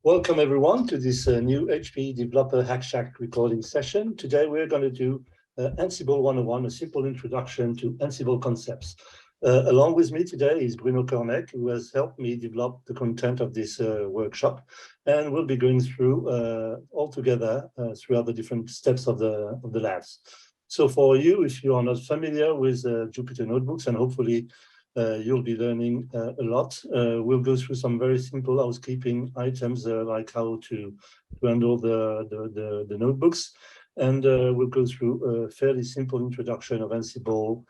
Welcome everyone to this new HPE Developer Hack Shack recording session. Today we're going to do Ansible 101, a simple introduction to Ansible Concepts. Along with me today is Bruno Cornec, who has helped me develop the content of this workshop, and we'll be going through all together throughout the different steps of the labs. So for you, if you are not familiar with Jupyter Notebooks, and hopefully you'll be learning a lot. We'll go through some very simple housekeeping items like how to handle the notebooks, and we'll go through a fairly simple introduction of Ansible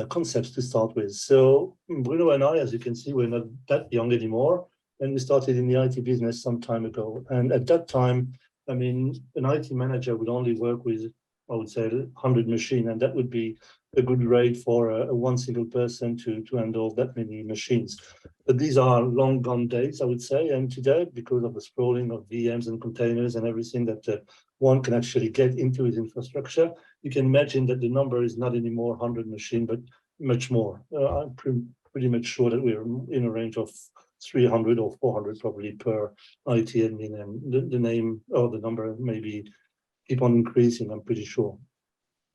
concepts to start with. So Bruno and I, as you can see, we're not that young anymore, and we started in the IT business some time ago. And at that time, I mean, an IT manager would only work with, I would say, 100 machines, and that would be a good rate for a one single person to handle that many machines. But these are long gone days, I would say. And today, because of the sprawling of VMs and containers and everything that one can actually get into his infrastructure, you can imagine that the number is not anymore 100 machines, but much more. I'm pretty much sure that we're in a range of 300 or 400 probably per IT admin, and the name or the number maybe keep on increasing, I'm pretty sure.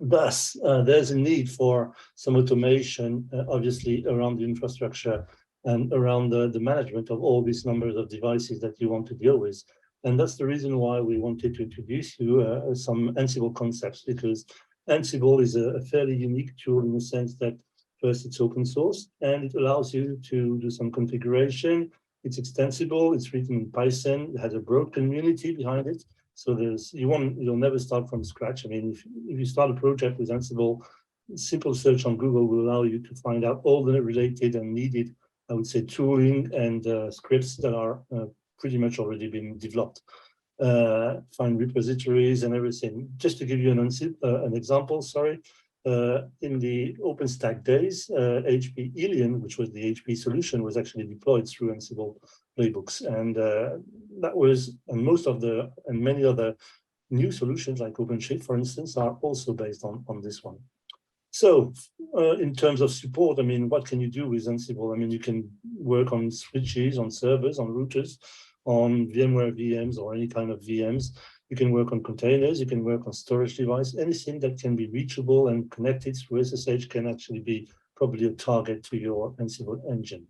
Thus, there's a need for some automation, obviously, around the infrastructure and around the management of all these numbers of devices that you want to deal with. And that's the reason why we wanted to introduce you some Ansible concepts, because Ansible is a fairly unique tool in the sense that, first, it's open source, and it allows you to do some configuration. It's extensible, it's written in Python, it has a broad community behind it. So you'll never start from scratch. I mean, if you start a project with Ansible, simple search on Google will allow you to find out all the related and needed, I would say, tooling and scripts that are pretty much already been developed. Find repositories and everything. Just to give you an example, sorry. In the OpenStack days, HPE Alien, which was the HPE solution, was actually deployed through Ansible playbooks, and that was, and many other new solutions like OpenShift, for instance, are also based on this one. So in terms of support, I mean, what can you do with Ansible? I mean, you can work on switches, on servers, on routers, on VMware VMs or any kind of VMs. You can work on containers, you can work on storage device, anything that can be reachable and connected through SSH can actually be probably a target to your Ansible engine.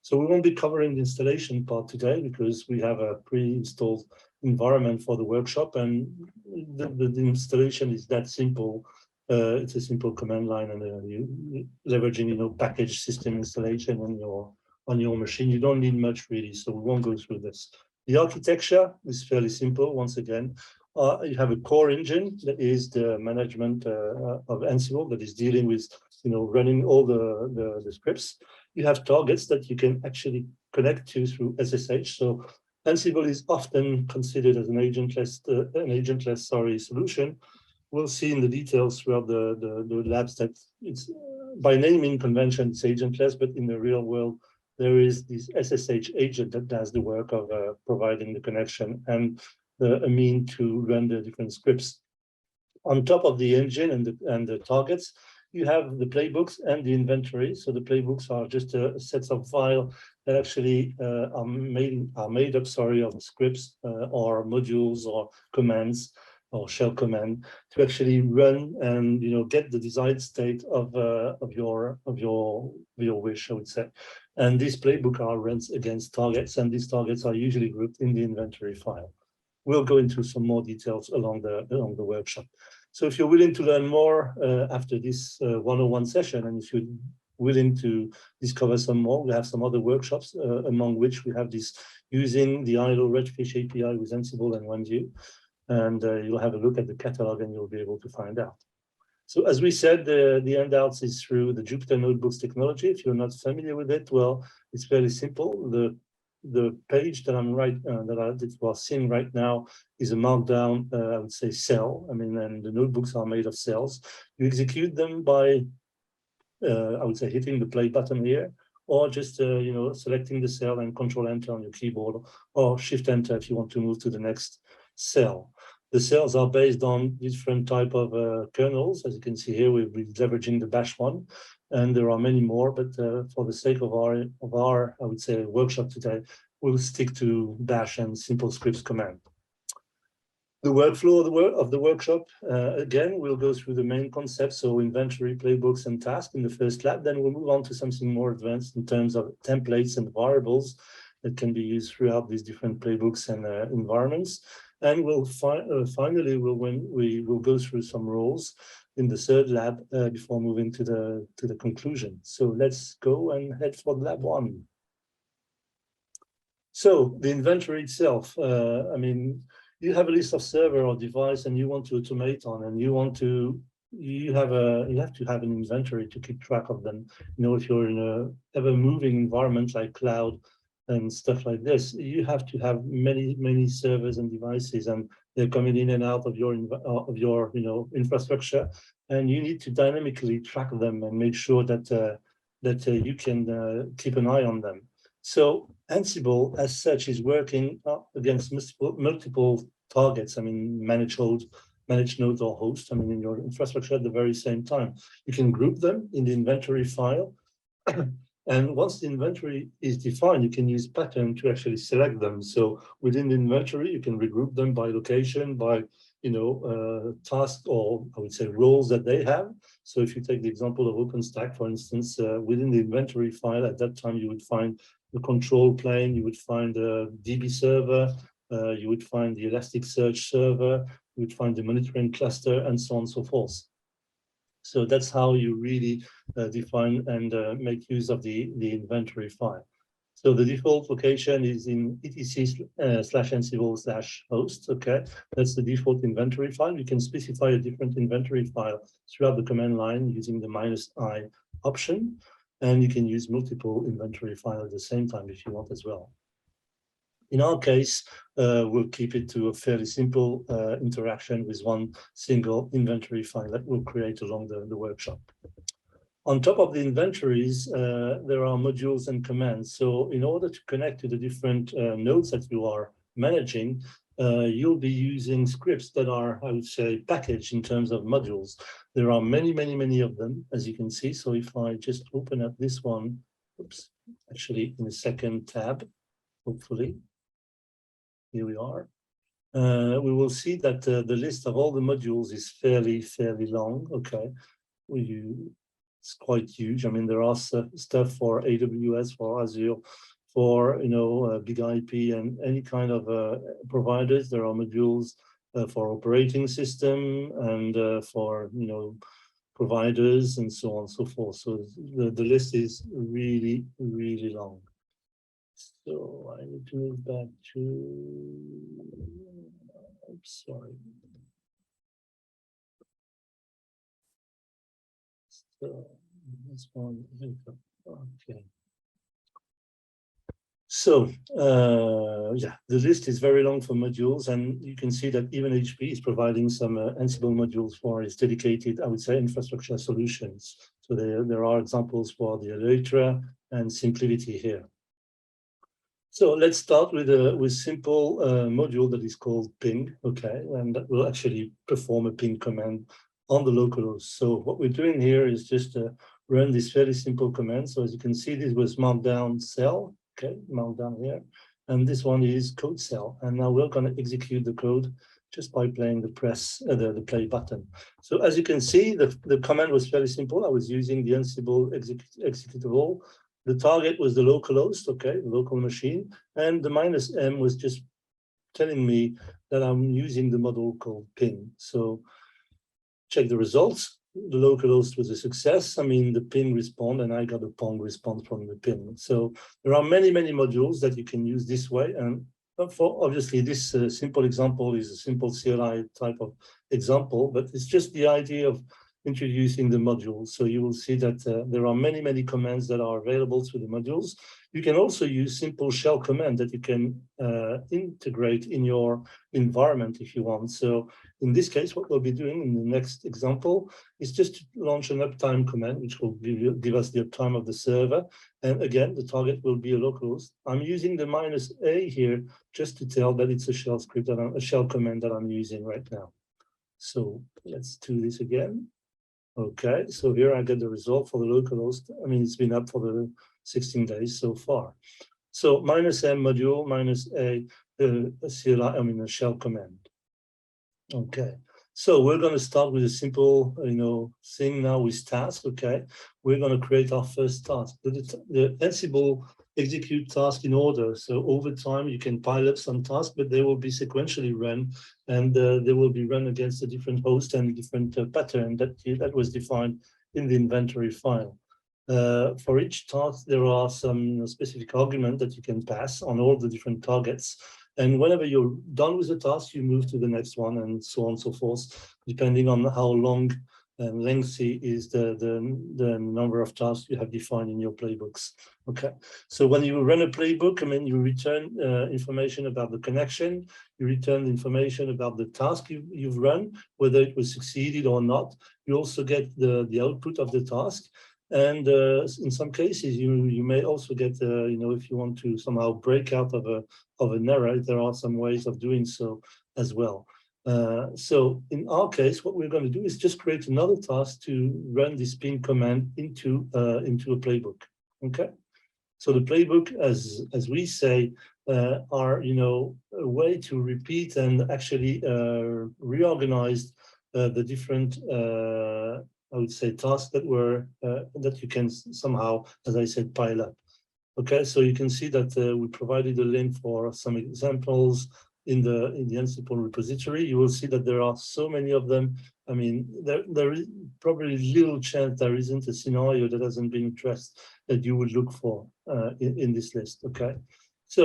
So we won't be covering the installation part today because we have a pre-installed environment for the workshop, and the installation is that simple. It's a simple command line, and you leveraging, package system installation on your machine. You don't need much really, so we won't go through this. The architecture is fairly simple. Once again, you have a core engine that is the management of Ansible that is dealing with, running all the scripts. You have targets that you can actually connect to through SSH. So Ansible is often considered as an agentless solution. We'll see in the details throughout the labs that it's by naming convention, it's agentless, but in the real world, there is this SSH agent that does the work of providing the connection and a mean to run the different scripts. On top of the engine and the targets, you have the playbooks and the inventory. So the playbooks are just a set of files that actually are made up of scripts or modules or commands or shell command to actually run and get the desired state of your wish, I would say. And these playbook are run against targets, and these targets are usually grouped in the inventory file. We'll go into some more details along the workshop. So if you're willing to learn more after this 101 session, and if you're willing to discover some more, we have some other workshops, among which we have this using the ILO Redfish API with Ansible and OneView. And you'll have a look at the catalog and you'll be able to find out. So as we said, the handouts is through the Jupyter Notebooks technology. If you're not familiar with it, well, it's fairly simple. The page that that we're seeing right now is a markdown, I would say, cell. I mean, and the notebooks are made of cells. You execute them by, I would say, hitting the play button here, or just selecting the cell and Control-Enter on your keyboard, or Shift-Enter if you want to move to the next cell. The cells are based on different type of kernels. As you can see here, we're leveraging the bash one, and there are many more. But for the sake of our, I would say, workshop today, we'll stick to bash and simple scripts command. The workflow of the workshop, again, we'll go through the main concepts, so inventory, playbooks, and tasks in the first lab. Then we'll move on to something more advanced in terms of templates and variables that can be used throughout these different playbooks and environments. And we'll finally, we will go through some roles in the third lab before moving to the conclusion. So let's go and head for lab 1. So the inventory itself, I mean, you have a list of server or device and you want to automate on, and you have to have an inventory to keep track of them. You know, if you're in a ever moving environment like cloud and stuff like this, you have to have many servers and devices, and they're coming in and out of your infrastructure, and you need to dynamically track them and make sure that you can keep an eye on them. So Ansible, as such, is working against multiple targets. I mean, managed nodes or hosts. I mean, in your infrastructure at the very same time. You can group them in the inventory file. And once the inventory is defined, you can use pattern to actually select them. So within the inventory, you can regroup them by location, by tasks, or I would say roles that they have. So if you take the example of OpenStack, for instance, within the inventory file, at that time you would find the control plane, you would find a DB server, you would find the Elasticsearch server, you would find the monitoring cluster, and so on and so forth. So that's how you really define and make use of the inventory file. So the default location is in etc/ansible/host. Okay, that's the default inventory file. You can specify a different inventory file throughout the command line using the -i option, and you can use multiple inventory files at the same time if you want as well. In our case, we'll keep it to a fairly simple interaction with one single inventory file that we'll create along the workshop. On top of the inventories, there are modules and commands. So in order to connect to the different nodes that you are managing, you'll be using scripts that are, I would say, packaged in terms of modules. There are many of them, as you can see. So if I just open up this one, oops, actually in the second tab, hopefully, here we are. We will see that the list of all the modules is fairly long. Okay, it's quite huge. I mean, there are stuff for AWS, for Azure, for big IP and any kind of providers. There are modules for operating system and for providers and so on and so forth. So the list is really long. So I need to move back to. Oops, sorry. So this one, okay. So yeah, the list is very long for modules, and you can see that even HPE is providing some Ansible modules for its dedicated, I would say, infrastructure solutions. So there are examples for the Elytra and SimpliVity here. So let's start with simple module that is called ping, okay, and that will actually perform a ping command on the local host. So what we're doing here is just run this fairly simple command. So as you can see, this was markdown cell, okay, markdown here, and this one is code cell. And now we're going to execute the code just by playing the play button. So as you can see, the command was fairly simple. I was using the Ansible executable. The target was the local host, okay, the local machine, and the -m was just telling me that I'm using the model called ping. So check the results. The local host was a success. I mean, the ping respond, and I got a pong response from the ping. So there are many modules that you can use this way. And for obviously, this simple example is a simple CLI type of example, but it's just the idea of introducing the modules. So you will see that there are many commands that are available through the modules. You can also use simple shell command that you can integrate in your environment if you want. So in this case, what we'll be doing in the next example is just to launch an uptime command, which will give us the uptime of the server. And again, the target will be a local host. I'm using the -a here just to tell that it's a shell script, a shell command that I'm using right now. So let's do this again. Okay, so here I get the result for the local host. I mean, it's been up for the 16 days so far. So -m module -a CLI, I mean a shell command. Okay, so we're going to start with a simple, thing now with task. Okay, we're going to create our first task. The Ansible execute task in order. So over time, you can pile up some tasks, but they will be sequentially run, and they will be run against a different host and different pattern that was defined in the inventory file. For each task, there are some specific arguments that you can pass on all the different targets. And whenever you're done with the task, you move to the next one, and so on and so forth, depending on how long and lengthy is the number of tasks you have defined in your playbooks. Okay, so when you run a playbook, I mean, you return information about the connection, you return information about the task you've run, whether it was succeeded or not. You also get the output of the task. And in some cases, you may also get, if you want to somehow break out of an error, there are some ways of doing so as well. So in our case, what we're going to do is just create another task to run this ping command into a playbook. Okay, so the playbook, as we say, are a way to repeat and actually reorganize the different I would say tasks that were that you can somehow, as I said, pile up. Okay, so you can see that we provided a link for some examples in the Ansible repository. You will see that there are so many of them. I mean, there is probably little chance there isn't a scenario that hasn't been addressed that you would look for in this list. Okay, so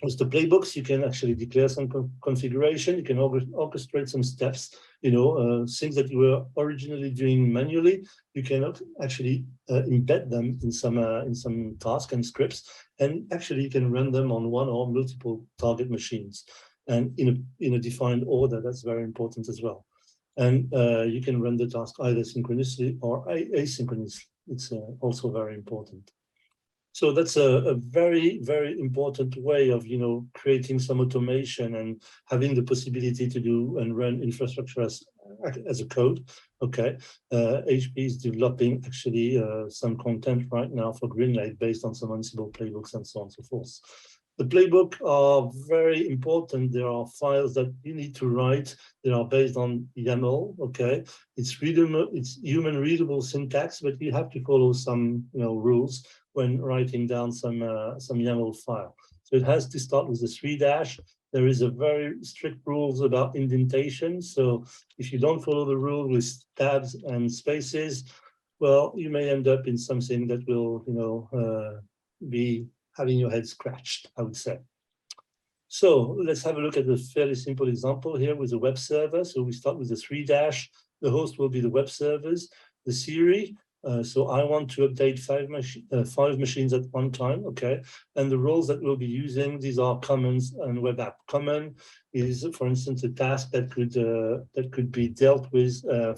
with the playbooks, you can actually declare some configuration. You can orchestrate some steps, things that you were originally doing manually. You can actually embed them in some tasks and scripts, and actually you can run them on one or multiple target machines, and in a defined order. That's very important as well. And you can run the task either synchronously or asynchronously. It's also very important. So that's a very, very important way of, creating some automation and having the possibility to do and run infrastructure as a code. Okay, HPE is developing actually some content right now for Greenlight based on some Ansible playbooks and so on and so forth. The playbook are very important. There are files that you need to write. They are based on YAML. Okay, it's readable, it's human readable syntax, but you have to follow some rules when writing down some YAML file. So it has to start with the 3-. There is a very strict rules about indentation. So if you don't follow the rule with tabs and spaces, well, you may end up in something that will, be having your head scratched, I would say. So let's have a look at a fairly simple example here with a web server. So we start with the 3-. The host will be the web servers, the Siri. So I want to update 5 machines at one time, okay? And the roles that we'll be using, these are commons and web app. Common is, for instance, a task that could be dealt with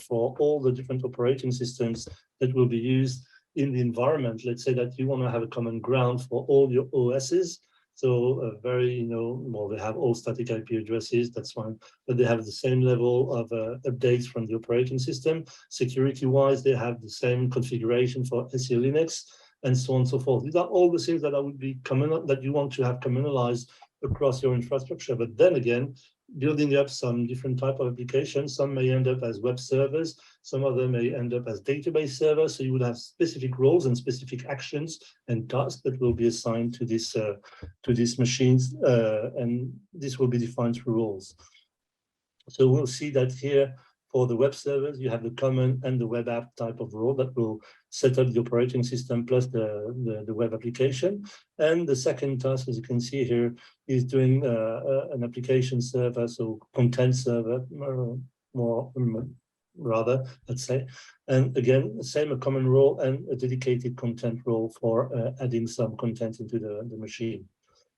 for all the different operating systems that will be used in the environment. Let's say that you want to have a common ground for all your OSs. So very, well, they have all static IP addresses, that's fine, but they have the same level of updates from the operating system. Security-wise, they have the same configuration for SE Linux, and so on and so forth. These are all the things that would be common, that you want to have communalized across your infrastructure. But then again, building up some different type of applications, some may end up as web servers, some of them may end up as database servers. So you would have specific roles and specific actions and tasks that will be assigned to these machines, and this will be defined through roles. So we'll see that here for the web servers, you have the common and the web app type of role that will set up the operating system plus the web application. And the second task, as you can see here, is doing an application server, so content server, rather, let's say. And again, same, a common role and a dedicated content role for adding some content into the machine.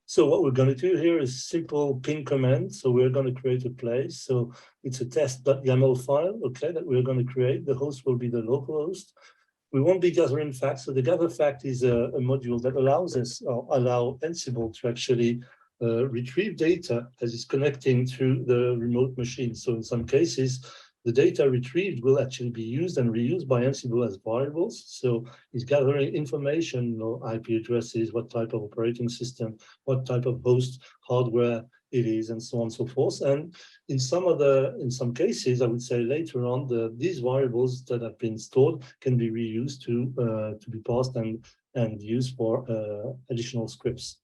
So what we're going to do here is simple ping command. So we're going to create a place. So it's a test.yaml file, okay, that we're going to create. The host will be the local host. We won't be gathering facts. So the gather fact is a module that allows us, or allow Ansible to actually retrieve data as it's connecting through the remote machine. So in some cases, the data retrieved will actually be used and reused by Ansible as variables. So it's gathering information, you know, IP addresses, what type of operating system, what type of host hardware it is, and so on and so forth. And in some cases, I would say later on, these variables that have been stored can be reused to be parsed and used for additional scripts.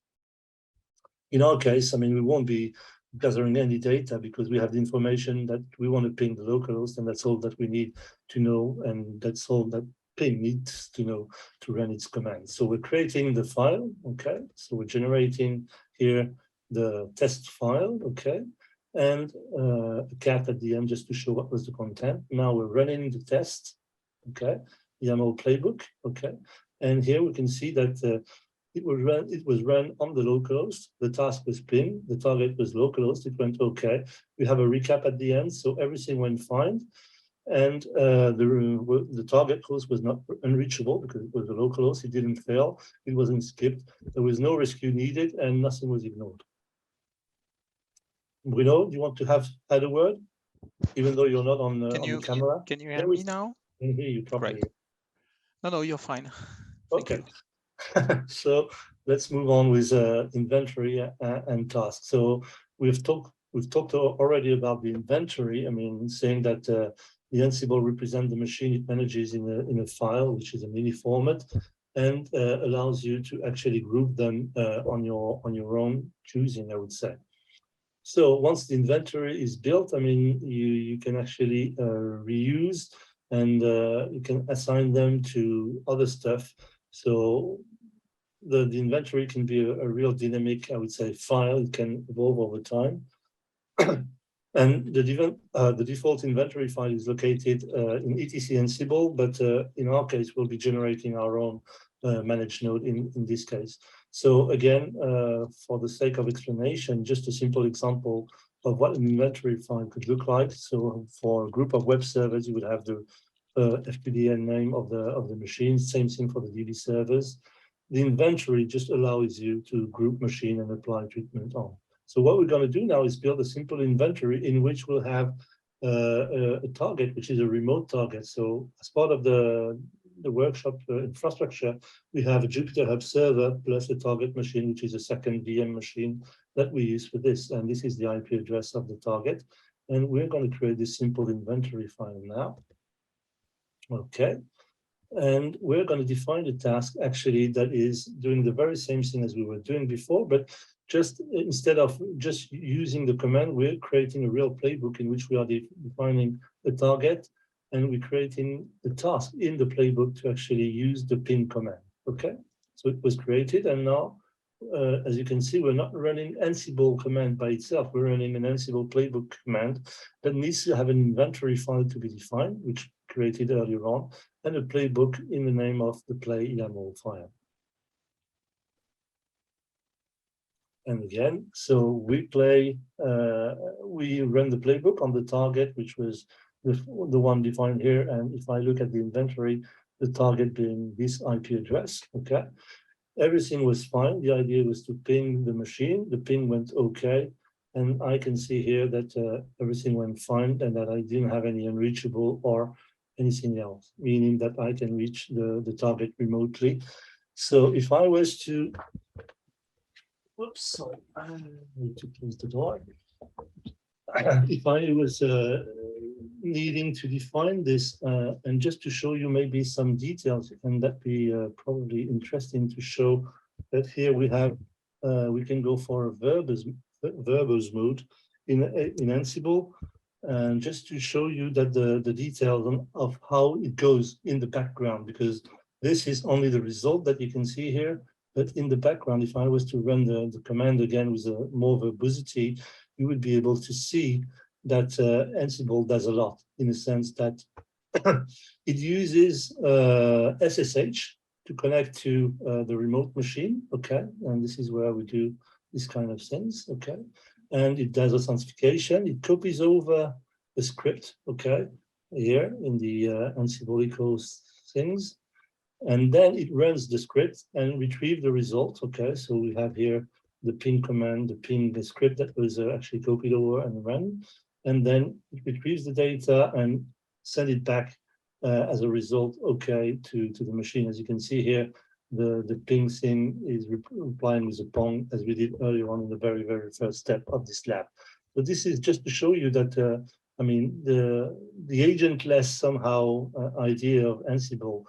In our case, I mean, we won't be gathering any data because we have the information that we want to ping the localhost, and that's all that we need to know, and that's all that ping needs to know to run its command. So we're creating the file, okay? So we're generating here the test file, okay? And a cat at the end just to show what was the content. Now we're running the test, okay? YAML playbook, okay? And here we can see that it was run on the localhost. The task was pinged. The target was localhost. It went okay. We have a recap at the end, so everything went fine. And the target host was not unreachable because it was a localhost. It didn't fail. It wasn't skipped. There was no rescue needed, and nothing was ignored. Bruno, do you want to add a word, even though you're not on the camera? Can you hear me now? I can hear you properly. Great. No, you're fine. Okay. So let's move on with inventory and tasks. So we've talked already about the inventory. I mean, saying that the Ansible represents the machine it manages in a file, which is a mini format, and allows you to actually group them on your own choosing, I would say. So once the inventory is built, I mean, you can actually reuse, and you can assign them to other stuff. So the inventory can be a real dynamic, I would say, file. It can evolve over time. And the default inventory file is located in etc Ansible, but in our case, we'll be generating our own managed node in this case. So again, for the sake of explanation, just a simple example of what an inventory file could look like. So for a group of web servers, you would have the FPDN name of the machine. Same thing for the DB servers. The inventory just allows you to group machine and apply treatment on. So what we're going to do now is build a simple inventory in which we'll have a target, which is a remote target. So as part of the workshop infrastructure, we have a Jupyter Hub server plus a target machine, which is a second VM machine that we use for this. And this is the IP address of the target. And we're going to create this simple inventory file now. Okay. And we're going to define the task actually that is doing the very same thing as we were doing before, but just instead of just using the command, we're creating a real playbook in which we are defining the target, and we're creating the task in the playbook to actually use the ping command. Okay, so it was created, and now, as you can see, we're not running Ansible command by itself. We're running an Ansible playbook command that needs to have an inventory file to be defined, which created earlier on, and a playbook in the name of the play YAML file. And again, so we run the playbook on the target, which was the one defined here. And if I look at the inventory, the target being this IP address, okay? Everything was fine. The idea was to ping the machine. The ping went okay. And I can see here that everything went fine and that I didn't have any unreachable or anything else, meaning that I can reach the target remotely. So if I was to, whoops, sorry, I need to close the door. If I was needing to define this, and just to show you maybe some details, and that'd be probably interesting to show that here we have, we can go for a verbose mode in Ansible, and just to show you that the details of how it goes in the background, because this is only the result that you can see here. But in the background, if I was to run the command again with more verbosity, you would be able to see that Ansible does a lot, in the sense that it uses SSH to connect to the remote machine, okay? And this is where we do this kind of things, okay? And it does authentication. It copies over the script, okay, here in the Ansible Ecos things. And then it runs the script and retrieve the result, okay? So we have here the ping command, the script that was actually copied over and run. and then it retrieves the data and send it back as a result, okay, to the machine. As you can see here, the ping thing is replying with a pong, as we did earlier on in the very, very first step of this lab. So this is just to show you that, I mean, the agentless somehow idea of Ansible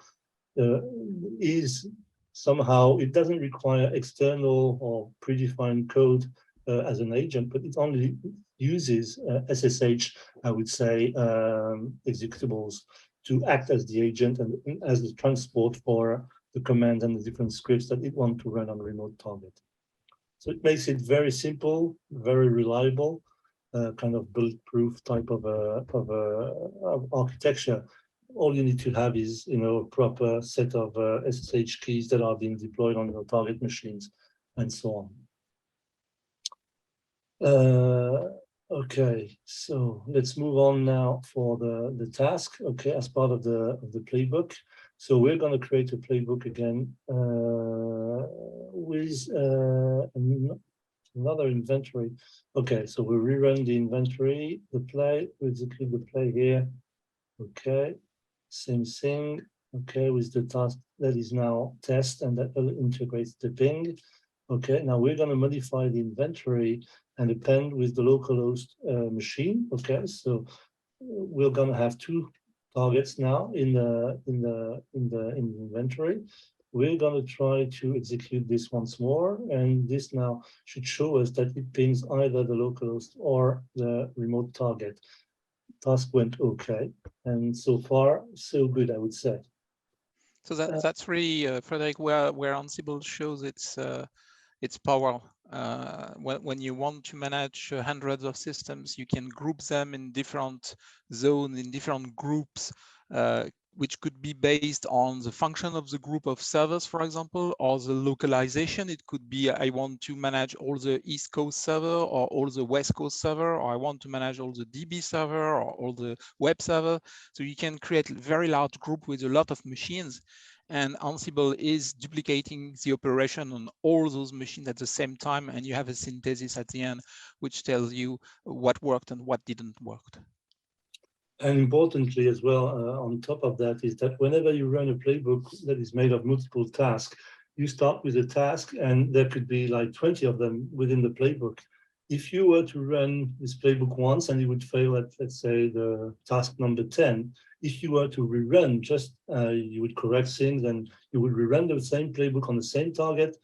is somehow, it doesn't require external or predefined code as an agent, but it only uses SSH, I would say, executables to act as the agent and as the transport for the commands and the different scripts that it wants to run on a remote target. So it makes it very simple, very reliable, kind of bulletproof type of architecture. All you need to have is, you know, a proper set of SSH keys that are being deployed on your target machines, and so on. Okay, so let's move on now for the task. Okay, as part of the playbook. So we're going to create a playbook again with another inventory. Okay, so we rerun the inventory, the play, we execute the play here. Okay, same thing. Okay, with the task that is now test, and that integrates the ping. Okay, now we're going to modify the inventory and append with the localhost machine. Okay, so we're going to have two targets now in the inventory. We're going to try to execute this once more, and this now should show us that it pings either the localhost or the remote target. Task went okay, and so far so good, I would say. So that's really Frederic, where Ansible shows its power. When you want to manage hundreds of systems, you can group them in different zones, in different groups, which could be based on the function of the group of servers, for example, or the localization. It could be, I want to manage all the East Coast server or all the West Coast server, or I want to manage all the DB server or all the web server. So you can create a very large group with a lot of machines. And Ansible is duplicating the operation on all those machines at the same time, and you have a synthesis at the end, which tells you what worked and what didn't work. And importantly as well, on top of that, is that whenever you run a playbook that is made of multiple tasks, you start with a task, and there could be like 20 of them within the playbook. If you were to run this playbook once and you would fail at, let's say, the task number 10, if you were to rerun, just you would correct things and you would rerun the same playbook on the same target,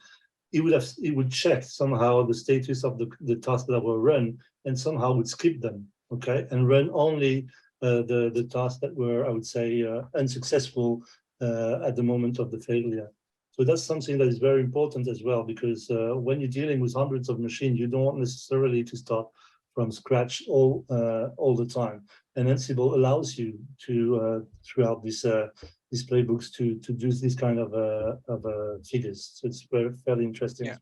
it would check somehow the status of the tasks that were run and somehow would skip them, okay, and run only the tasks that were, I would say, unsuccessful at the moment of the failure. So that's something that is very important as well, because when you're dealing with hundreds of machines, you don't want necessarily to start from scratch all the time. And Ansible allows you to, throughout these playbooks, to do this kind of figures. So it's fairly interesting. Yeah.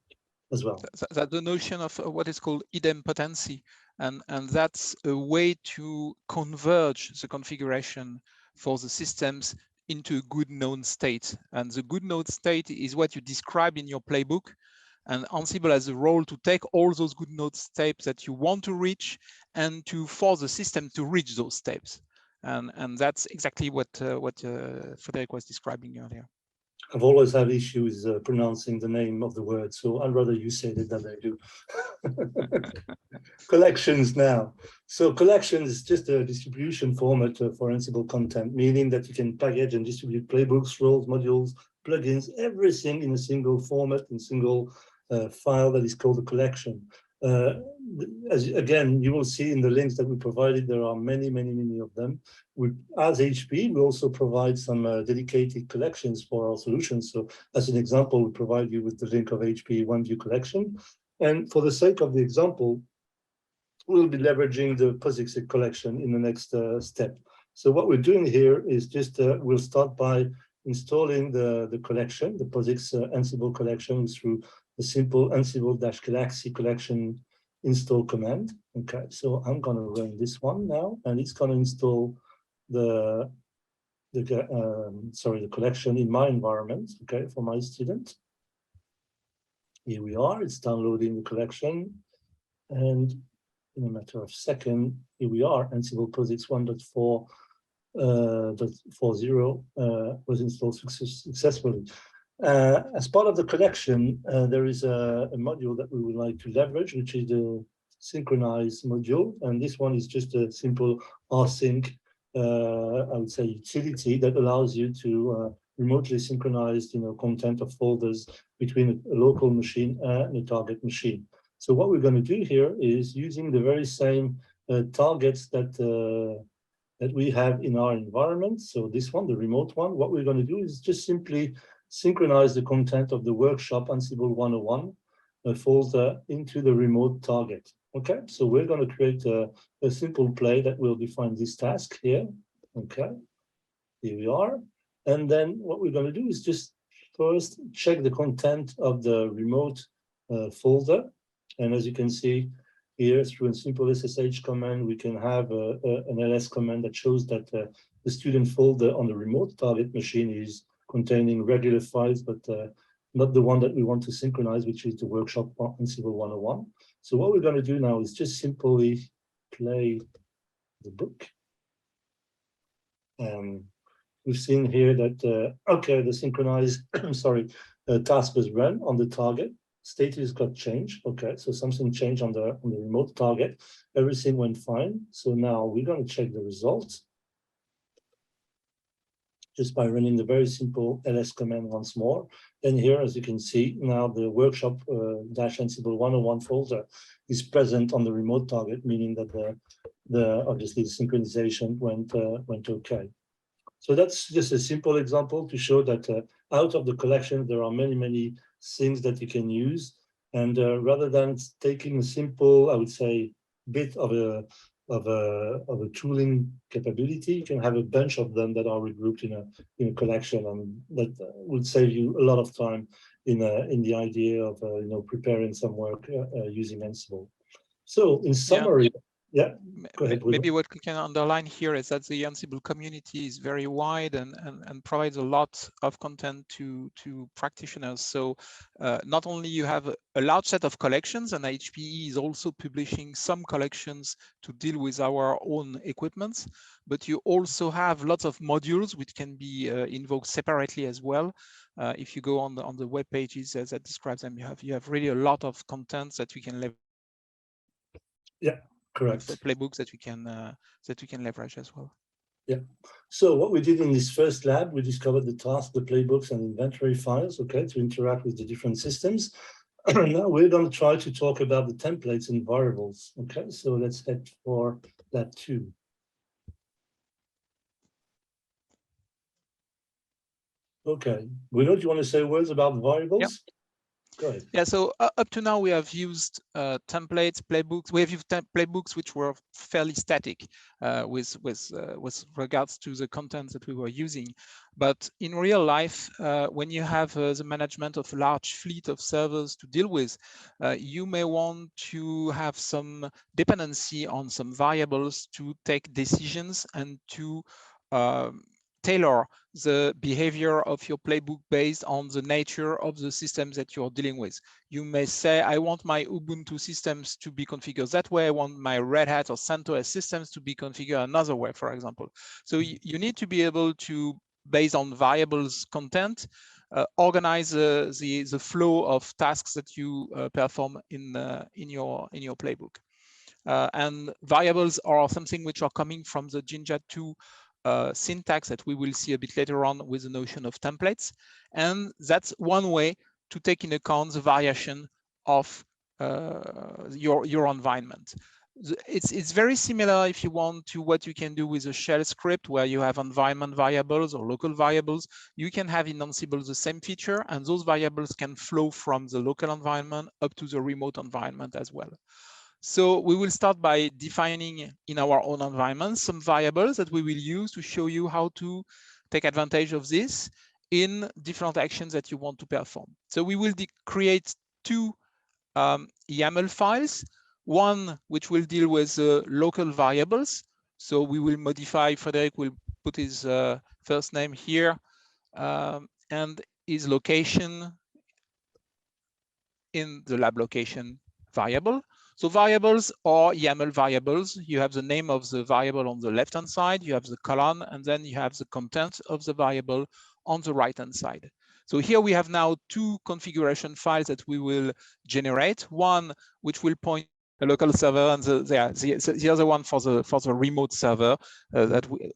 As well. That's the notion of what is called idempotency, and that's a way to converge the configuration for the systems into a good known state. And the good known state is what you describe in your playbook. And Ansible has a role to take all those good known steps that you want to reach and to force the system to reach those steps. And that's exactly what Frederic was describing earlier. I've always had issues pronouncing the name of the word, so I'd rather you say it than I do. Collections now. So collections is just a distribution format for Ansible content, meaning that you can package and distribute playbooks, roles, modules, plugins, everything in a single format, in a single file that is called a collection. Again, you will see in the links that we provided, there are many of them. As HPE, we also provide some dedicated collections for our solutions. So as an example, we provide you with the link of HPE OneView collection. And for the sake of the example, we'll be leveraging the POSIX collection in the next step. So what we're doing here is just, we'll start by installing the collection, the POSIX Ansible collection, through the simple Ansible-Galaxy collection install command. Okay, so I'm going to run this one now, and it's going to install the collection in my environment, okay, for my student. Here we are, it's downloading the collection, and in a matter of seconds. Here we are, Ansible POSIX 1.4.40 was installed successfully. As part of the collection, there is a module that we would like to leverage, which is the synchronize module. And this one is just a simple rsync, I would say, utility that allows you to remotely synchronize, content of folders between a local machine and a target machine. So what we're going to do here is using the very same targets that we have in our environment. So this one, the remote one, what we're going to do is just simply synchronize the content of the workshop Ansible 101 folder into the remote target. Okay, so we're going to create a simple play that will define this task here. Okay, here we are. And then what we're going to do is just first check the content of the remote folder. And as you can see here, through a simple SSH command, we can have an ls command that shows that the student folder on the remote target machine is containing regular files, but not the one that we want to synchronize, which is the workshop Ansible 101. So what we're going to do now is just simply play the book. We've seen here that, okay, the synchronized, task was run on the target. Status got changed. Okay, so something changed on the remote target. Everything went fine. So now we're going to check the results just by running the very simple ls command once more. And here, as you can see, now the workshop Ansible 101 folder is present on the remote target, meaning that obviously the synchronization went okay. So that's just a simple example to show that out of the collection, there are many things that you can use. And rather than taking a simple, I would say, bit of a tooling capability, you can have a bunch of them that are regrouped in a collection, and that would save you a lot of time in the idea of preparing some work using Ansible. So in summary, yeah, go ahead. Maybe what we can underline here is that the Ansible community is very wide and provides a lot of content to practitioners. So not only you have a large set of collections, and HPE is also publishing some collections to deal with our own equipments, but you also have lots of modules which can be invoked separately as well. If you go on the web pages that describes them, you have really a lot of content that you can leverage. Yeah. Correct. Playbooks that we can leverage as well. Yeah. So what we did in this first lab, we discovered the task, the playbooks, and inventory files, okay, to interact with the different systems. Now we're going to try to talk about the templates and variables. Okay, so let's head for that too. Okay, Bruno, do you want to say words about variables? Yeah. Go ahead. Yeah, so up to now we have used templates, playbooks. We have used playbooks which were fairly static with regards to the content that we were using. But in real life, when you have the management of a large fleet of servers to deal with, you may want to have some dependency on some variables to take decisions and to tailor the behavior of your playbook based on the nature of the systems that you're dealing with. You may say, I want my Ubuntu systems to be configured that way. I want my Red Hat or CentOS systems to be configured another way, for example. So you need to be able to, based on variables content, organize the flow of tasks that you perform in your playbook. And variables are something which are coming from the Jinja 2 syntax that we will see a bit later on with the notion of templates. And that's one way to take into account the variation of your environment. It's very similar, if you want, to what you can do with a shell script where you have environment variables or local variables. You can have in Ansible the same feature, and those variables can flow from the local environment up to the remote environment as well. So we will start by defining in our own environment some variables that we will use to show you how to take advantage of this in different actions that you want to perform. So we will create two YAML files, one which will deal with local variables. So we will modify, Frederic will put his first name here and his location in the lab location variable. So variables are YAML variables. You have the name of the variable on the left-hand side, you have the column, and then you have the content of the variable on the right-hand side. So here we have now two configuration files that we will generate. One which will point a local server, and the other one for the remote server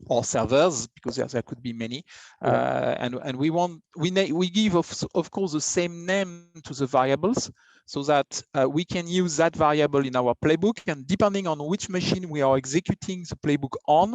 or servers, because there could be many. And we give of course the same name to the variables, so that we can use that variable in our playbook, and depending on which machine we are executing the playbook on,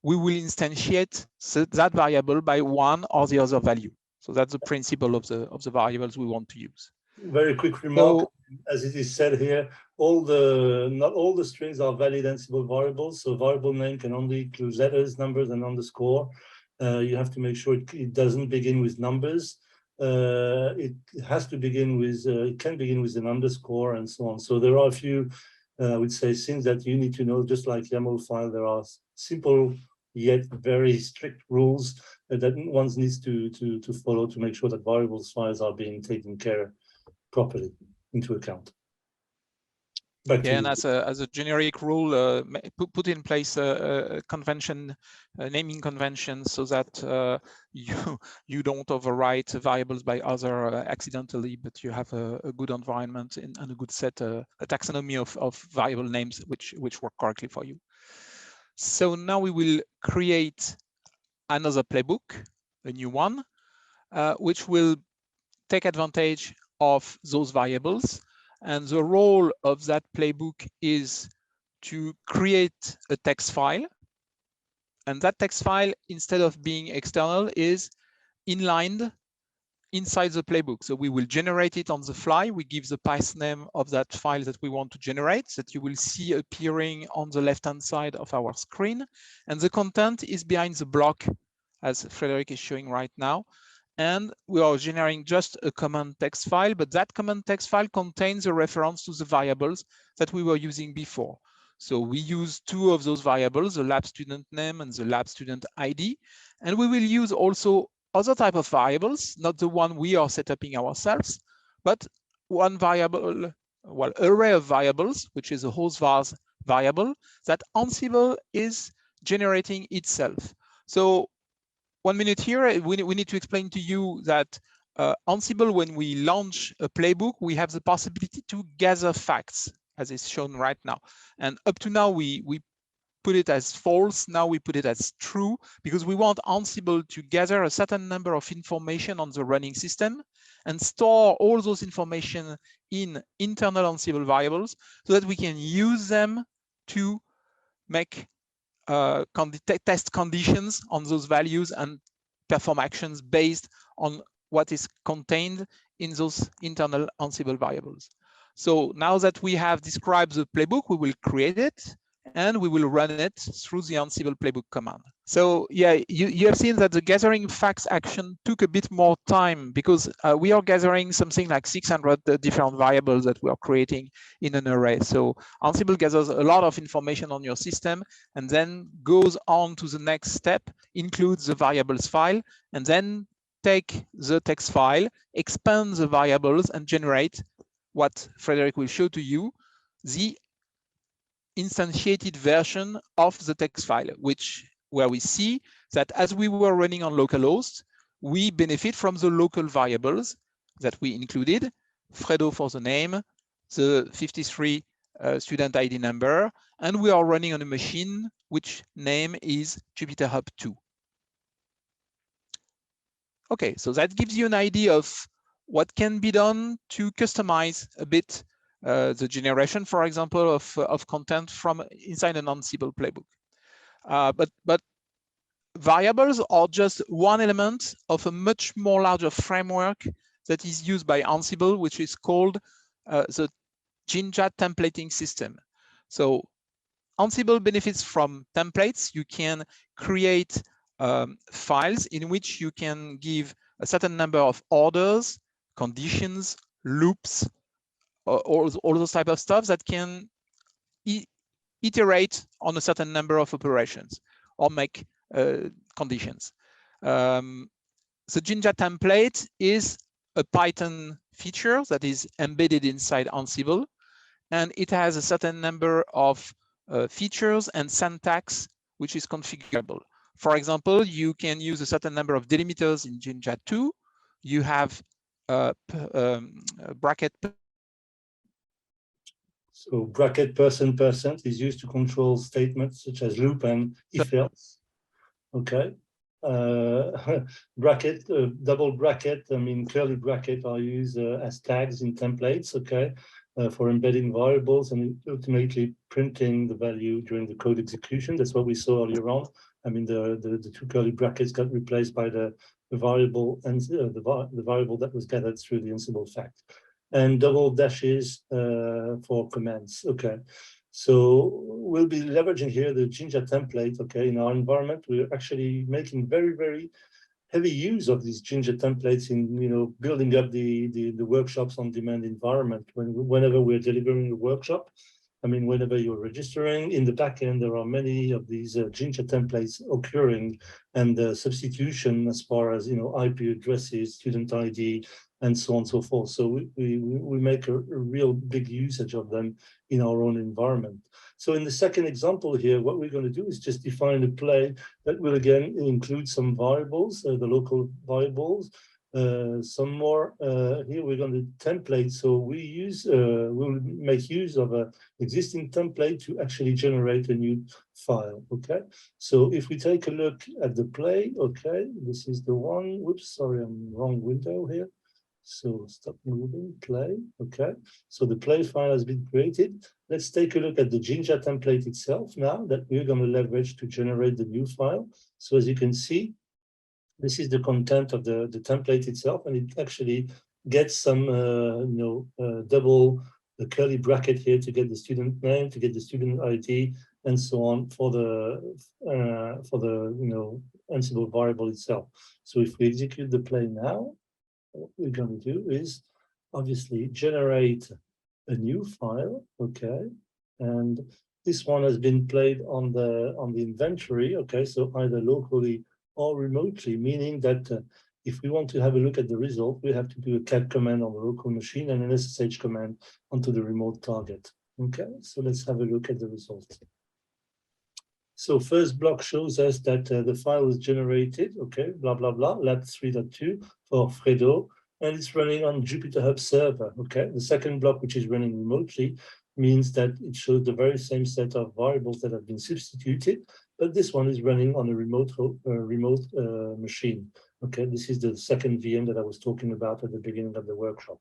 we will instantiate that variable by one or the other value. So that's the principle of the variables we want to use. Very quick remark, as it is said here, not all the strings are valid Ansible variables. So variable name can only include letters, numbers, and underscore. You have to make sure it doesn't begin with numbers. It has to begin with, it can begin with an underscore and so on. So there are a few, I would say, things that you need to know, just like YAML file. There are simple yet very strict rules that one needs to follow to make sure that variables files are being taken care properly into account. And as a generic rule, put in place a convention, naming convention, so that you don't overwrite variables by other accidentally, but you have a good environment and a good set, a taxonomy of variable names which work correctly for you. So now we will create another playbook, a new one, which will take advantage of those variables. And the role of that playbook is to create a text file. And that text file, instead of being external, is inlined inside the playbook. So we will generate it on the fly. We give the path name of that file that we want to generate, that you will see appearing on the left-hand side of our screen. And the content is behind the block, as Frederic is showing right now. And we are generating just a command text file, but that command text file contains a reference to the variables that we were using before. So we use two of those variables, the lab student name and the lab student ID. And we will use also other type of variables, not the one we are setting ourselves, but one variable, well, array of variables, which is a host vars variable that Ansible is generating itself. So 1 minute here, we need to explain to you that Ansible, when we launch a playbook, we have the possibility to gather facts, as is shown right now. And up to now, we put it as false. Now we put it as true, because we want Ansible to gather a certain number of information on the running system and store all those information in internal Ansible variables, so that we can use them to make test conditions on those values and perform actions based on what is contained in those internal Ansible variables. So now that we have described the playbook, we will create it and we will run it through the Ansible playbook command. So yeah, you have seen that the gathering facts action took a bit more time, because we are gathering something like 600 different variables that we are creating in an array. So Ansible gathers a lot of information on your system and then goes on to the next step, includes the variables file, and then take the text file, expand the variables, and generate what Frederic will show to you, the instantiated version of the text file, where we see that as we were running on localhost, we benefit from the local variables that we included, Fredo for the name, the 53 student ID number, and we are running on a machine which name is Jupyter Hub 2. Okay, so that gives you an idea of what can be done to customize a bit the generation, for example, of content from inside an Ansible playbook. But variables are just one element of a much more larger framework that is used by Ansible, which is called the Jinja templating system. So Ansible benefits from templates. You can create files in which you can give a certain number of orders, conditions, loops, all those type of stuff that can iterate on a certain number of operations or make conditions. The Jinja template is a Python feature that is embedded inside Ansible, and it has a certain number of features and syntax which is configurable. For example, you can use a certain number of delimiters in Jinja 2. You have bracket. So bracket %% is used to control statements such as loop and if else. Okay. Bracket, double bracket, I mean curly bracket are used as tags in templates, okay, for embedding variables and ultimately printing the value during the code execution. That's what we saw earlier on. I mean, the two curly brackets got replaced by the variable and the variable that was gathered through the Ansible fact. And double dashes for commands, okay. So we'll be leveraging here the Jinja template, okay. In our environment, we're actually making very, very heavy use of these Jinja templates in, you know, building up the workshops on demand environment. Whenever we're delivering a workshop, I mean, whenever you're registering in the backend, there are many of these Jinja templates occurring, and the substitution as far as, you know, IP addresses, student ID, and so on and so forth. So we make a real big usage of them in our own environment. So in the second example here, what we're going to do is just define a play that will again include some variables, the local variables, some more. Here we're going to template. So we'll make use of an existing template to actually generate a new file. Okay. So if we take a look at the play, okay, this is the one. Whoops, sorry, I'm wrong window here. So stop moving, play, okay. So the play file has been created. Let's take a look at the Jinja template itself now that we're going to leverage to generate the new file. So as you can see, this is the content of the template itself, and it actually gets some, double the curly bracket here to get the student name, to get the student ID, and so on for the Ansible variable itself. So if we execute the play now, what we're going to do is obviously generate a new file, okay, and this one has been played on the inventory, okay, so either locally or remotely, meaning that if we want to have a look at the result, we have to do a cat command on the local machine and an SSH command onto the remote target. Okay, so let's have a look at the result. So first block shows us that the file is generated, okay, blah, blah, blah, lab 3.2 for Fredo, and it's running on Jupyter Hub server, okay. The second block, which is running remotely, means that it shows the very same set of variables that have been substituted, but this one is running on a remote machine, okay. This is the second VM that I was talking about at the beginning of the workshop.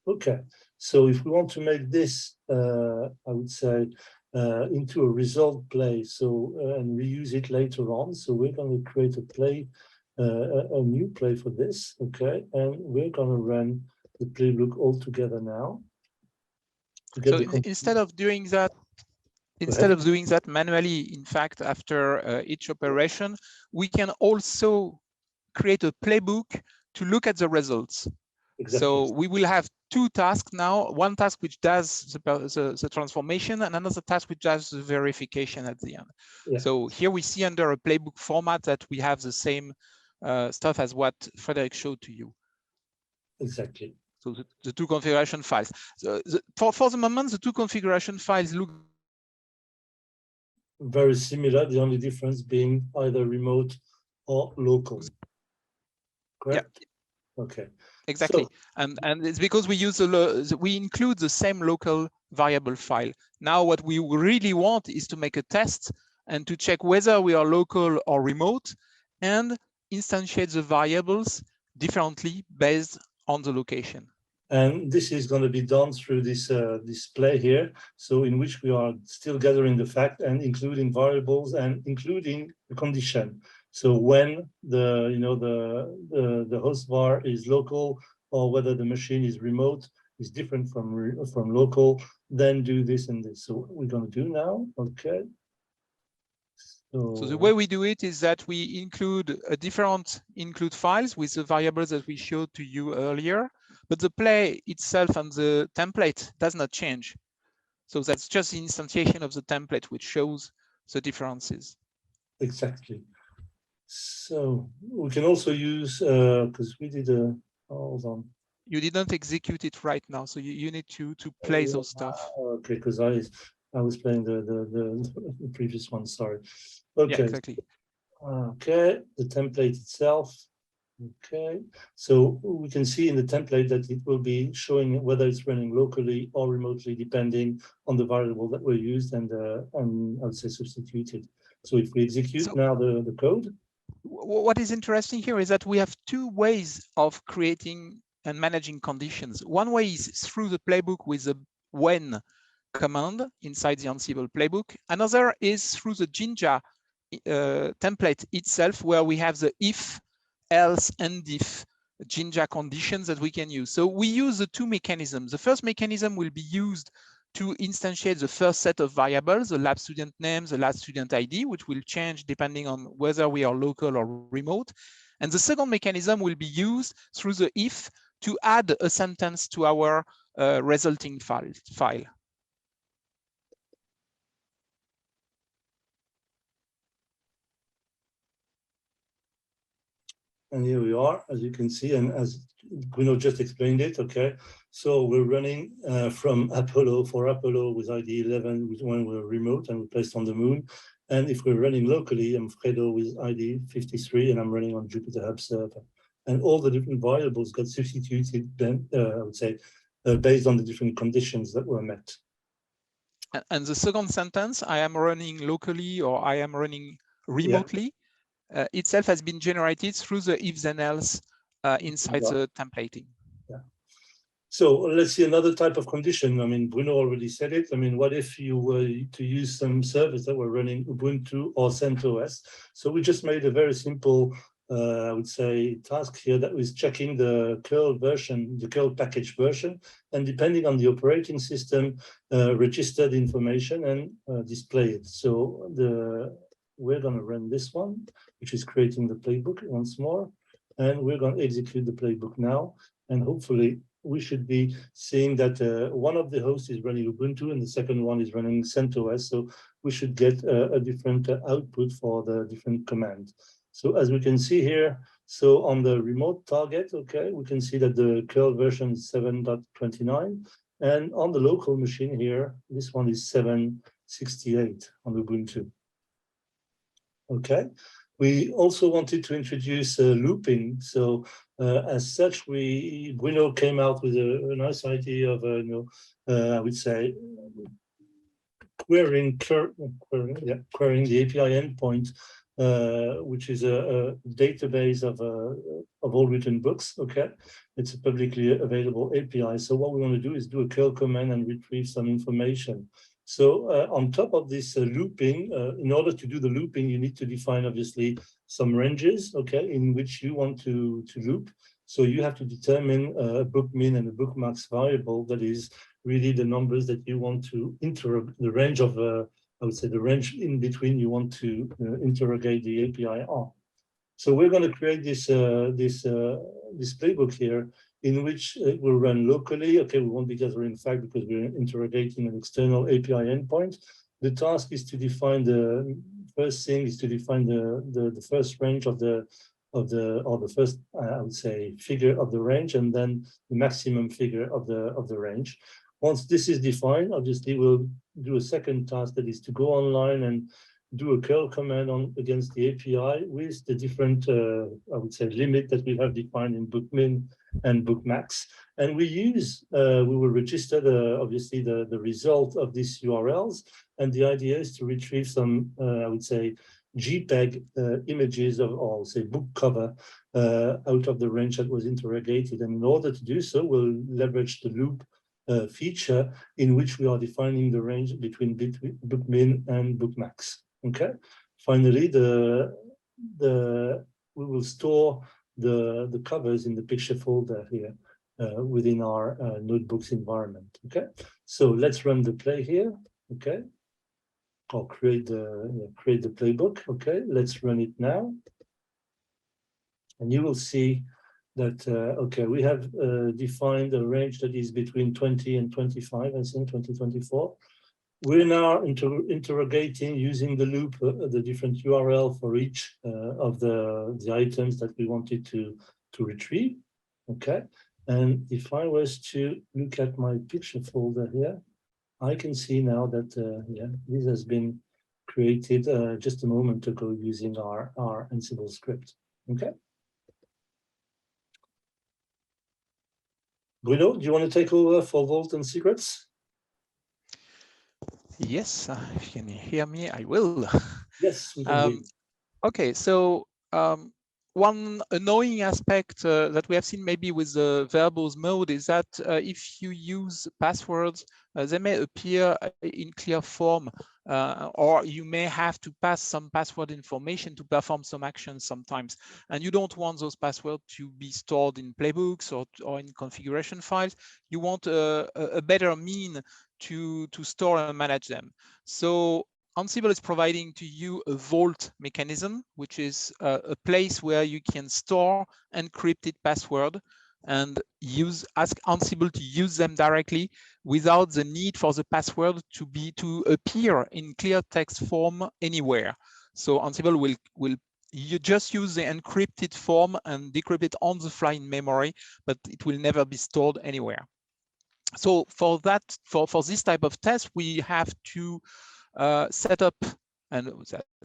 Okay, so if we want to make this, I would say, into a result play, so and reuse it later on. So we're going to create a play, a new play for this, okay, and we're going to run the playbook all together now. So instead of doing that, manually, in fact, after each operation, we can also create a playbook to look at the results. Exactly. So we will have two tasks now, one task which does the transformation and another task which does the verification at the end. Yeah. So here we see under a playbook format that we have the same stuff as what Frederic showed to you. Exactly. So the two configuration files. So for the moment, the two configuration files look very similar, the only difference being either remote or local. Correct? Yeah. Okay. Exactly, so, and it's because we use we include the same local variable file. Now, what we really want is to make a test and to check whether we are local or remote, and instantiate the variables differently based on the location. And this is going to be done through this display here, so in which we are still gathering the fact and including variables and including the condition. So when the host var is local or whether the machine is remote is different from local, then do this and this. So what we're going to do now, okay. So the way we do it is that we include a different include files with the variables that we showed to you earlier, but the play itself and the template does not change. So that's just the instantiation of the template which shows the differences. Exactly. So we can also use, because we did a, hold on, You didn't execute it right now, so you need to play those stuff. Okay, because I was playing the previous one. Sorry. Okay. Yeah, exactly. Okay, the template itself. Okay, so we can see in the template that it will be showing whether it's running locally or remotely, depending on the variable that we used and I would say substituted. So if we execute now the code. What is interesting here is that we have two ways of creating and managing conditions. One way is through the playbook with the when command inside the Ansible playbook. Another is through the Jinja template itself, where we have the if, else, and if Jinja conditions that we can use. So we use the two mechanisms. The first mechanism will be used to instantiate the first set of variables, the lab student names, the lab student ID, which will change depending on whether we are local or remote. And the second mechanism will be used through the if to add a sentence to our resulting file. And here we are, as you can see, and as Bruno just explained it, okay? So we're running from Apollo with ID 11 when we're remote and we're placed on the moon. And if we're running locally, I'm Fredo with ID 53 and I'm running on Jupyter Hub server. And all the different variables got substituted then, I would say, based on the different conditions that were met. And the second sentence, I am running locally or I am running remotely, yeah. Itself has been generated through the if then else inside the templating. Yeah. So let's see another type of condition. I mean, Bruno already said it. I mean, what if you were to use some servers that were running Ubuntu or CentOS? So we just made a very simple, I would say, task here that was checking the curl version, the curl package version, and depending on the operating system, register the information and display it. So we're going to run this one, which is creating the playbook once more. And we're going to execute the playbook now. And hopefully we should be seeing that one of the hosts is running Ubuntu and the second one is running CentOS. So we should get a different output for the different commands. So as we can see here, so on the remote target, okay, we can see that the curl version is 7.29. And on the local machine here, this one is 7.68 on Ubuntu. Okay, we also wanted to introduce looping. So as such, Bruno came out with a nice idea of, I would say, querying the API endpoint, which is a database of all written books. Okay, it's a publicly available API. So what we want to do is do a curl command and retrieve some information. So on top of this looping, in order to do the looping, you need to define obviously some ranges, okay, in which you want to loop. So you have to determine a book min and a bookmarks variable that is really the numbers that you want to interrogate, the range of, I would say the range in between you want to interrogate the API on. So we're going to create this playbook here in which it will run locally. Okay, we won't be gathering fact because we're interrogating an external API endpoint. The task is to define the first thing is to define the first range or the first I would say figure of the range, and then the maximum figure of the range. Once this is defined, obviously we'll do a second task that is to go online and do a curl command against the API with the different, I would say, limit that we have defined in bookmin and bookmax. And we will register obviously the result of these URLs. And the idea is to retrieve some, I would say, JPEG images or say book cover out of the range that was interrogated. And in order to do so, we'll leverage the loop feature in which we are defining the range between bookmin and bookmax. Okay. Finally, we will store the covers in the picture folder here within our notebooks environment. Okay. So let's run the play here. Okay. Or create the playbook. Okay. Let's run it now, and you will see that okay, we have defined a range that is between 20 and 25, I think 2024. We're now interrogating using the loop the different URL for each of the items that we wanted to retrieve. Okay, And if I was to look at my picture folder here, I can see now that yeah, this has been created just a moment ago using our Ansible script. Okay. Bruno, do you want to take over for Vault and Secrets? Yes, if you can hear me, I will. Yes, we can hear you. Okay, so one annoying aspect that we have seen maybe with the verbose mode is that if you use passwords, they may appear in clear form, or you may have to pass some password information to perform some actions sometimes. And you don't want those passwords to be stored in playbooks or in configuration files. You want a better mean to store and manage them. So Ansible is providing to you a vault mechanism, which is a place where you can store encrypted password and ask Ansible to use them directly without the need for the password to appear in clear text form anywhere. So Ansible will you just use the encrypted form and decrypt it on the fly in memory, but it will never be stored anywhere. So for this type of test, we have to set up, and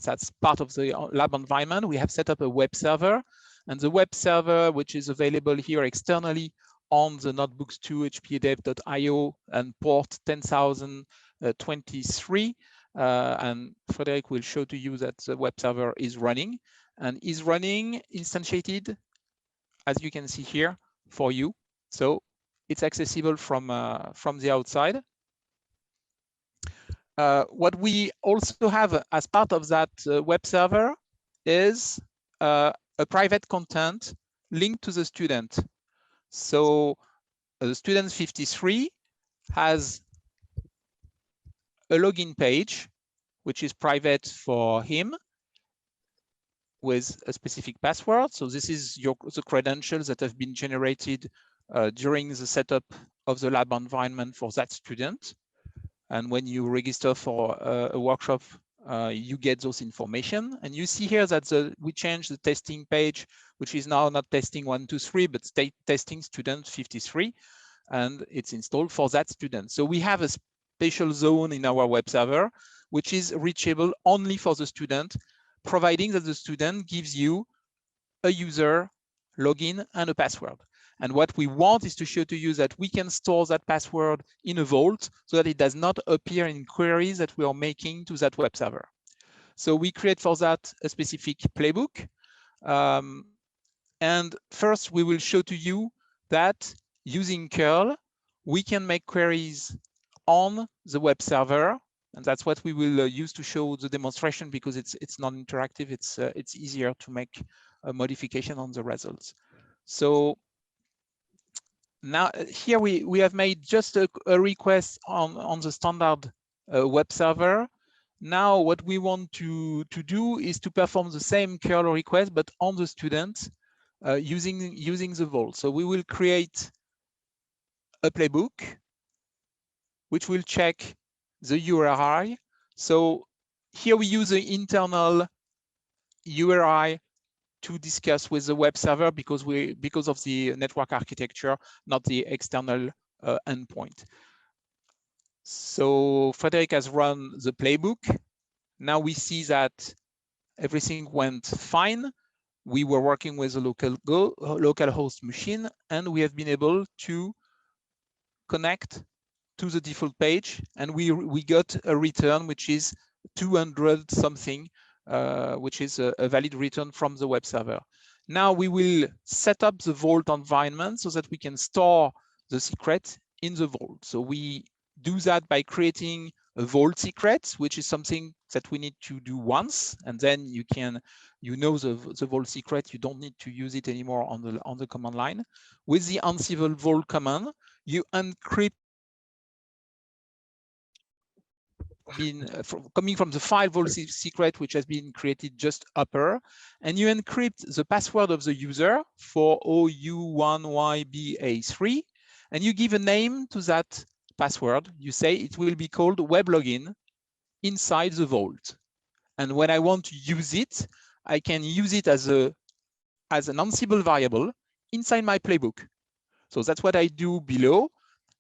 that's part of the lab environment. We have set up a web server, and the web server, which is available here externally on the notebooks 2 hpedev.io and port 10,023. And Frederic will show to you that the web server is running and is running instantiated, as you can see here, for you. So it's accessible from the outside. What we also have as part of that web server is a private content linked to the student. So the student 53 has a login page, which is private for him with a specific password. So this is the credentials that have been generated during the setup of the lab environment for that student. And when you register for a workshop, you get those information. And you see here that we changed the testing page, which is now not testing 1, 2, 3, but testing student 53, and it's installed for that student. So we have a special zone in our web server, which is reachable only for the student, providing that the student gives you a user, login, and a password. And what we want is to show to you that we can store that password in a vault so that it does not appear in queries that we are making to that web server. So we create for that a specific playbook. And first, we will show to you that using curl, we can make queries on the web server. And that's what we will use to show the demonstration, because it's non-interactive. It's easier to make a modification on the results. So now here we have made just a request on the standard web server. Now what we want to do is to perform the same curl request, but on the student using the vault. So we will create a playbook which will check the URI. So here we use the internal URI to discuss with the web server because of the network architecture, not the external endpoint. So Frederic has run the playbook. Now we see that everything went fine. We were working with a local host machine, and we have been able to connect to the default page, and we got a return which is 200 something, which is a valid return from the web server. Now we will set up the vault environment so that we can store the secret in the vault. So we do that by creating a vault secret, which is something that we need to do once, and then you know the vault secret. You don't need to use it anymore on the command line. With the Ansible vault command, you encrypt coming from the file vault secret, which has been created just upper, and you encrypt the password of the user for OU1YBA3, and you give a name to that password. You say it will be called web login inside the vault. And when I want to use it, I can use it as an Ansible variable inside my playbook. So that's what I do below.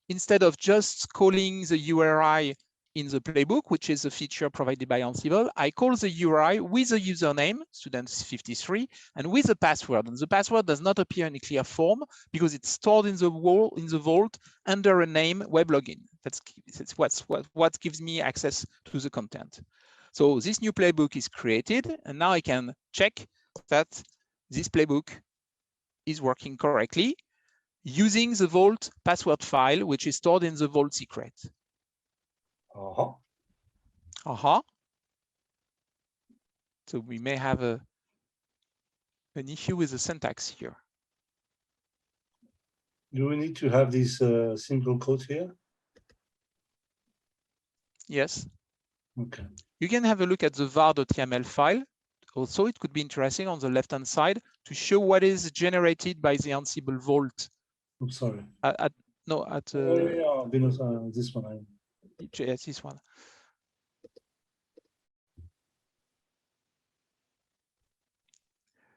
Instead of just calling the URI in the playbook, which is a feature provided by Ansible, I call the URI with a username, students53, and with a password. And the password does not appear in a clear form because it's stored in the vault under a name web login. That's what gives me access to the content. So this new playbook is created, and now I can check that this playbook is working correctly using the vault password file, which is stored in the vault secret. So we may have an issue with the syntax here. Do we need to have these simple code here? Yes. Okay. You can have a look at the var.yml file. Also, it could be interesting on the left-hand side to show what is generated by the Ansible Vault. I'm sorry. This one. Yes, this one.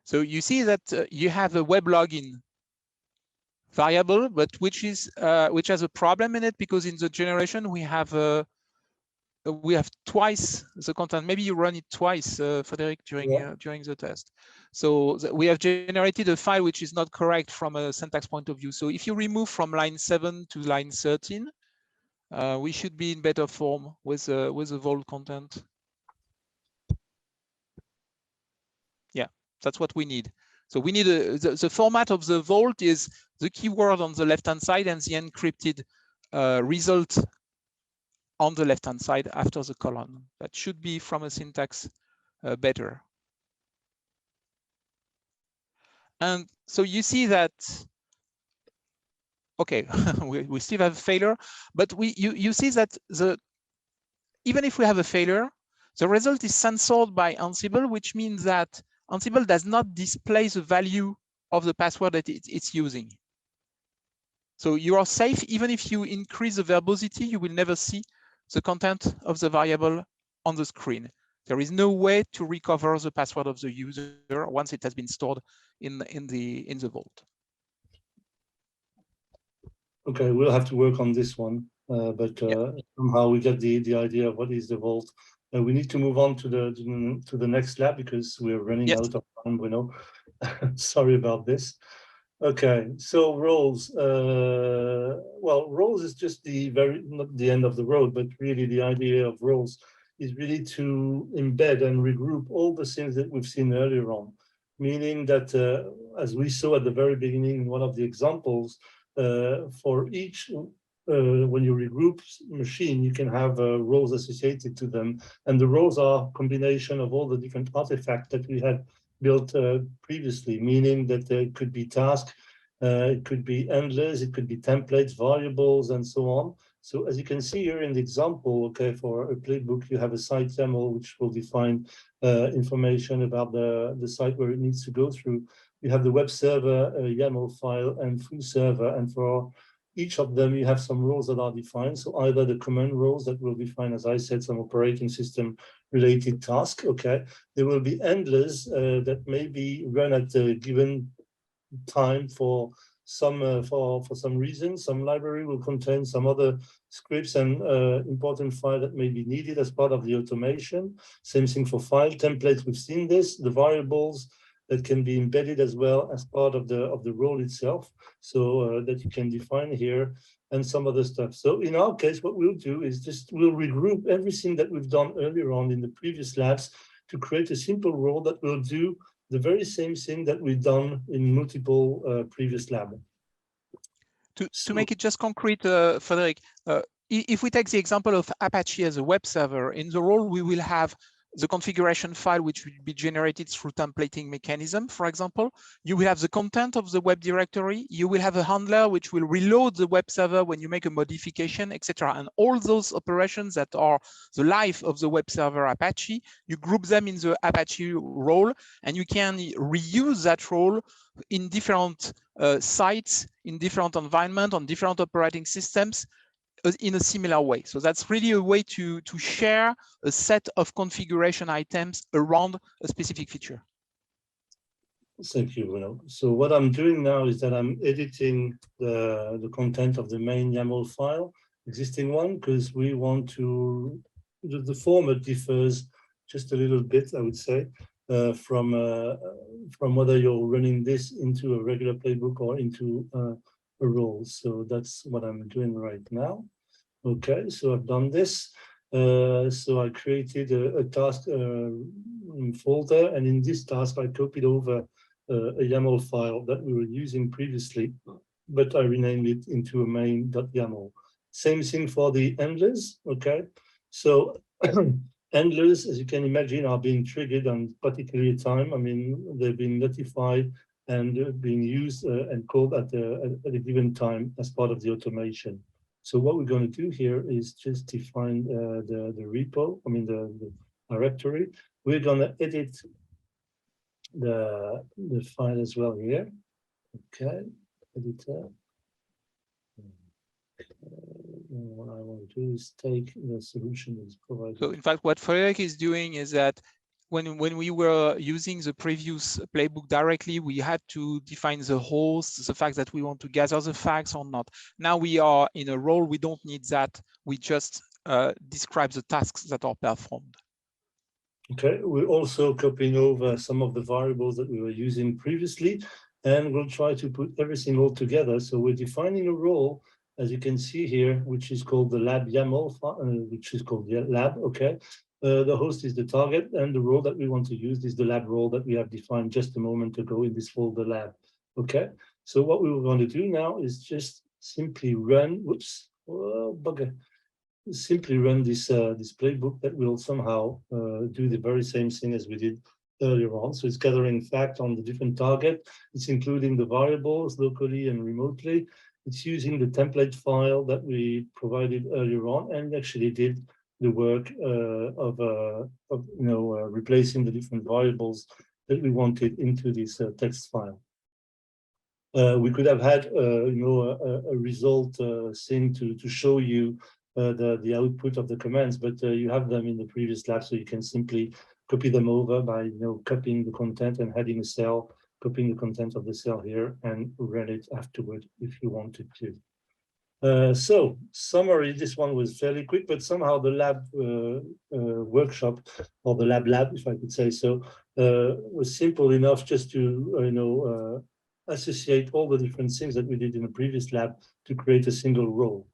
So you see that you have a web login variable, but which has a problem in it because in the generation we have twice the content. Maybe you run it twice, Frederic, during the test. So we have generated a file which is not correct from a syntax point of view. So if you remove from line 7 to line 13, we should be in better form with the vault content. Yeah, that's what we need. So we need the format of the vault is the keyword on the left-hand side and the encrypted result on the left-hand side after the colon. That should be from a syntax better. And so you see that, okay, we still have a failure, but you see that even if we have a failure, the result is censored by Ansible, which means that Ansible does not display the value of the password that it's using. So you are safe. Even if you increase the verbosity, you will never see the content of the variable on the screen. There is no way to recover the password of the user once it has been stored in the vault. Okay, we'll have to work on this one, but somehow we get the idea of what is the vault. We need to move on to the next lab because we're running out of time, Bruno. Sorry about this. Okay, so roles. Well, roles is just not the end of the road, but really the idea of roles is really to embed and regroup all the things that we've seen earlier on, meaning that as we saw at the very beginning in one of the examples, for each when you regroup machine, you can have roles associated to them, and the roles are a combination of all the different artifacts that we had built previously, meaning that there could be tasks, it could be endless, it could be templates, variables, and so on. So as you can see here in the example, okay, for a playbook, you have a site YAML, which will define information about the site where it needs to go through. You have the web server YAML file and full server, and for each of them, you have some roles that are defined. So either the command roles that will define, as I said, some operating system related task, okay. There will be endless that may be run at a given time for some reason. Some library will contain some other scripts and important file that may be needed as part of the automation. Same thing for file templates. We've seen this. The variables that can be embedded as well as part of the role itself, so that you can define here, and some other stuff. So in our case, what we'll do is we'll regroup everything that we've done earlier on in the previous labs to create a simple role that will do the very same thing that we've done in multiple previous labs. To make it just concrete, Frederic, if we take the example of Apache as a web server, in the role we will have the configuration file, which will be generated through templating mechanism, for example. You will have the content of the web directory. You will have a handler which will reload the web server when you make a modification, etc. And all those operations that are the life of the web server Apache, you group them in the Apache role, and you can reuse that role in different sites, in different environments, on different operating systems, in a similar way. So that's really a way to share a set of configuration items around a specific feature. Thank you, Bruno. So what I'm doing now is that I'm editing the content of the main YAML file, existing one, because we want to, the format differs just a little bit, I would say, from whether you're running this into a regular playbook or into a role. So that's what I'm doing right now. Okay, so I've done this. So I created a task folder, and in this task, I copied over a YAML file that we were using previously, but I renamed it into a main.yaml. Same thing for the handlers, okay? So handlers, as you can imagine, are being triggered on particular time. I mean, they've been notified and being used and called at a given time as part of the automation. So what we're going to do here is just define the repo, I mean, the directory. We're going to edit the file as well here. Okay, editor. What I want to do is take the solution that is provided. So in fact, what Frederic is doing is that when we were using the previous playbook directly, we had to define the host, the fact that we want to gather the facts or not. Now we are in a role, we don't need that. We just describe the tasks that are performed. Okay, we're also copying over some of the variables that we were using previously, and we'll try to put everything all together. So we're defining a role, as you can see here, which is called the lab YAML, which is called the lab, okay? The host is the target, and the role that we want to use is the lab role that we have defined just a moment ago in this folder lab, okay? So what we were going to do now is just simply run, whoops, oh, bugger. Simply run this this playbook that will somehow do the very same thing as we did earlier on. So it's gathering fact on the different target. It's including the variables locally and remotely. It's using the template file that we provided earlier on, and actually did the work of replacing the different variables that we wanted into this text file. We could have had a result thing to show you the output of the commands, but you have them in the previous lab, so you can simply copy them over by copying the content and adding a cell, copying the content of the cell here, and run it afterward if you wanted to. So summary, this one was fairly quick, but somehow the lab workshop, or the lab, if I could say so, was simple enough just to associate all the different things that we did in the previous lab to create a single role.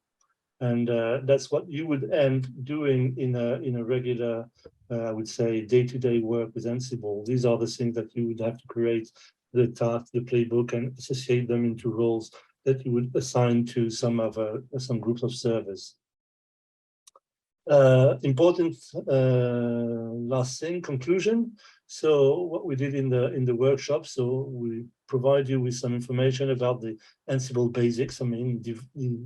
And that's what you would end doing in a regular, I would say, day-to-day work with Ansible. These are the things that you would have to create the task, the playbook, and associate them into roles that you would assign to some groups of servers. Important last thing, conclusion. So what we did in the workshop, so we provide you with some information about the Ansible basics. I mean,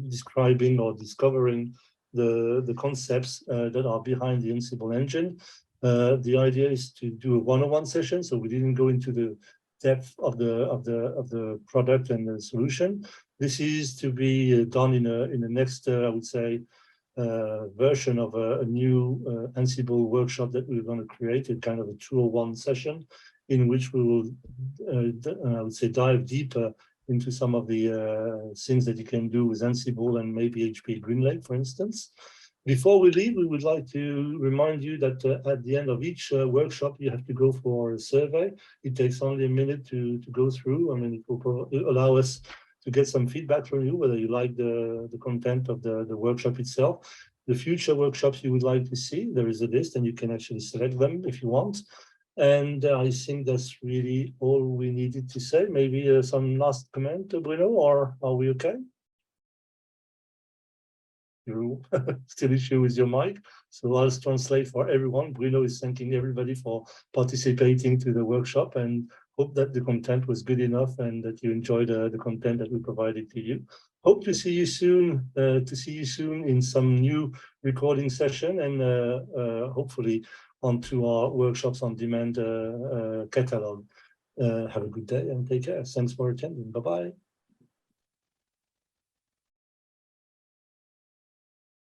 describing or discovering the concepts that are behind the Ansible engine. The idea is to do a one-on-one session, so we didn't go into the depth of the product and the solution. This is to be done in the next, I would say, version of a new Ansible workshop that we're going to create, a kind of a 201 session in which we will, I would say, dive deeper into some of the things that you can do with Ansible and maybe HPE GreenLake, for instance. Before we leave, we would like to remind you that at the end of each workshop, you have to go for a survey. It takes only a minute to go through. I mean, it will allow us to get some feedback from you, whether you like the content of the workshop itself. The future workshops you would like to see, there is a list, and you can actually select them if you want. And I think that's really all we needed to say. Maybe some last comment, Bruno, or are we okay? You still issue with your mic. So I'll translate for everyone. Bruno is thanking everybody for participating to the workshop, and hope that the content was good enough and that you enjoyed the content that we provided to you. Hope to see you soon. In some new recording session, and hopefully onto our Workshops-on-Demand catalog. Have a good day and take care. Thanks for attending. Bye-bye.